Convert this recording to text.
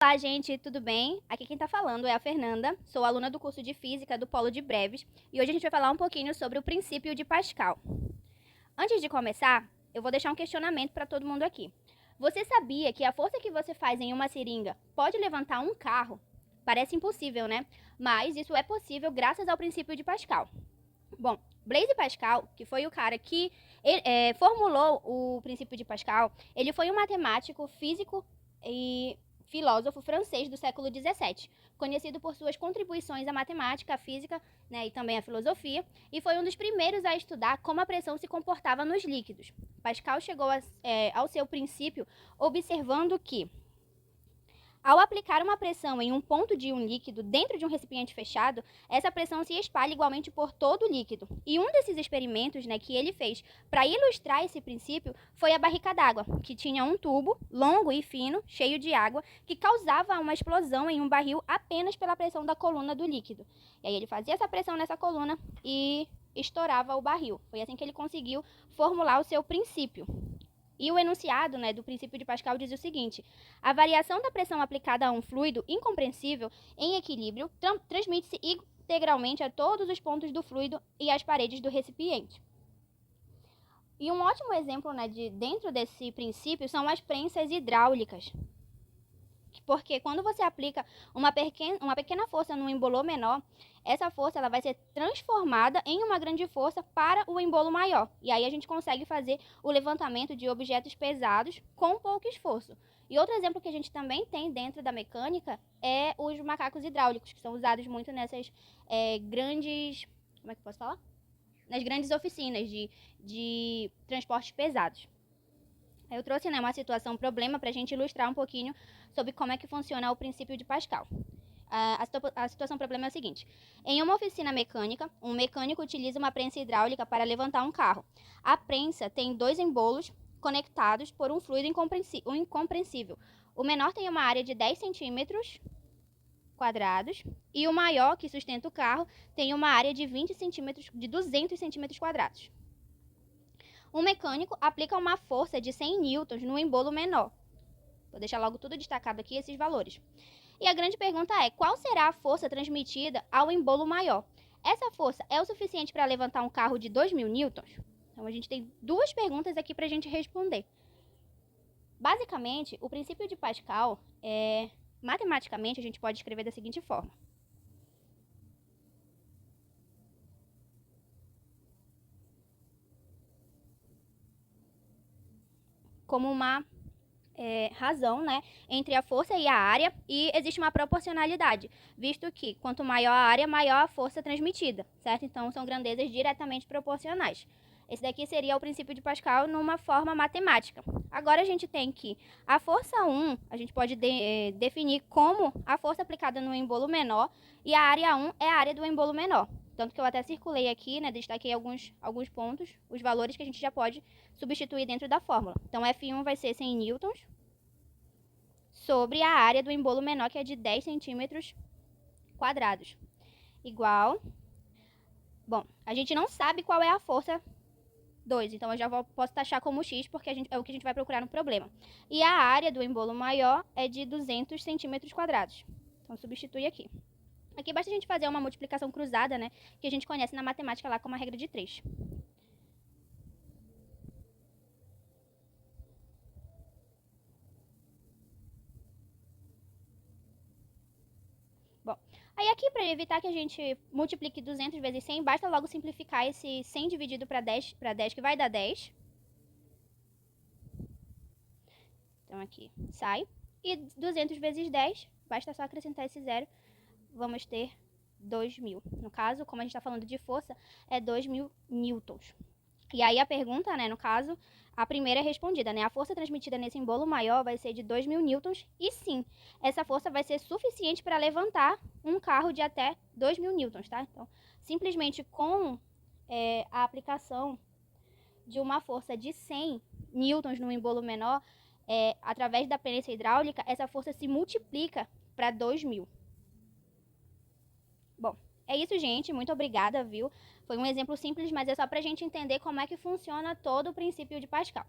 Olá, gente, tudo bem? Aqui quem tá falando é a Fernanda, sou aluna do curso de Física do Polo de Breves e hoje a gente vai falar um pouquinho sobre o princípio de Pascal. Antes de começar, eu vou deixar um questionamento para todo mundo aqui. Você sabia que a força que você faz em uma seringa pode levantar um carro? Parece impossível, né? Mas isso é possível graças ao princípio de Pascal. Bom, Blaise Pascal, que foi o cara que formulou o princípio de Pascal, ele foi um matemático, físico e filósofo francês do século XVII, conhecido por suas contribuições à matemática, à física, né, e também à filosofia, e foi um dos primeiros a estudar como a pressão se comportava nos líquidos. Pascal chegou ao seu princípio observando que ao aplicar uma pressão em um ponto de um líquido dentro de um recipiente fechado, essa pressão se espalha igualmente por todo o líquido. E um desses experimentos, que ele fez para ilustrar esse princípio foi a barrica d'água, que tinha um tubo longo e fino, cheio de água, que causava uma explosão em um barril apenas pela pressão da coluna do líquido. E aí ele fazia essa pressão nessa coluna e estourava o barril. Foi assim que ele conseguiu formular o seu princípio. E o enunciado, do princípio de Pascal diz o seguinte: a variação da pressão aplicada a um fluido incompreensível em equilíbrio transmite-se integralmente a todos os pontos do fluido e às paredes do recipiente. E um ótimo exemplo, dentro desse princípio são as prensas hidráulicas. Porque quando você aplica uma pequena força num embolo menor, essa força ela vai ser transformada em uma grande força para o embolo maior. E aí a gente consegue fazer o levantamento de objetos pesados com pouco esforço. E outro exemplo que a gente também tem dentro da mecânica é os macacos hidráulicos, que são usados muito nessas grandes... Como é que eu posso falar? Nas grandes oficinas de transportes pesados. Eu trouxe uma situação, um problema, para a gente ilustrar um pouquinho sobre como é que funciona o princípio de Pascal. A situação problema é o seguinte: em uma oficina mecânica, um mecânico utiliza uma prensa hidráulica para levantar um carro. A prensa tem dois embolos conectados por um fluido incompreensível. O menor tem uma área de 10 centímetros quadrados e o maior, que sustenta o carro, tem uma área de 200 centímetros quadrados. Um mecânico aplica uma força de 100 newtons no embolo menor. Vou deixar logo tudo destacado aqui, esses valores. E a grande pergunta é: qual será a força transmitida ao embolo maior? Essa força é o suficiente para levantar um carro de 2.000 newtons? Então, a gente tem duas perguntas aqui para a gente responder. Basicamente, o princípio de Pascal, matematicamente, a gente pode escrever da seguinte forma. Como uma razão, entre a força e a área, e existe uma proporcionalidade, visto que quanto maior a área, maior a força transmitida, certo? Então, são grandezas diretamente proporcionais. Esse daqui seria o princípio de Pascal numa forma matemática. Agora, a gente tem que a força 1, a gente pode definir como a força aplicada no embolo menor, e a área 1 é a área do embolo menor. Tanto que eu até circulei aqui, destaquei alguns pontos, os valores que a gente já pode substituir dentro da fórmula. Então, F1 vai ser 100 newtons sobre a área do embolo menor, que é de 10 centímetros quadrados. Igual... Bom, a gente não sabe qual é a força 2, então eu já posso taxar como x, porque é o que a gente vai procurar no problema. E a área do embolo maior é de 200 centímetros quadrados. Então, substitui aqui. Aqui basta a gente fazer uma multiplicação cruzada, que a gente conhece na matemática lá como a regra de 3. Bom, aí aqui, para evitar que a gente multiplique 200 vezes 100, basta logo simplificar esse 100 dividido para 10, que vai dar 10. Então, aqui sai. E 200 vezes 10, basta só acrescentar esse zero, vamos ter 2.000. No caso, como a gente está falando de força, é 2.000 newtons. E aí a pergunta, no caso, a primeira é respondida, A força transmitida nesse embolo maior vai ser de 2.000 newtons. E sim, essa força vai ser suficiente para levantar um carro de até 2.000 newtons, tá? Então, simplesmente com a aplicação de uma força de 100 newtons no embolo menor, através da prensa hidráulica, essa força se multiplica para 2.000. Bom, é isso, gente. Muito obrigada, viu? Foi um exemplo simples, mas é só para a gente entender como é que funciona todo o princípio de Pascal.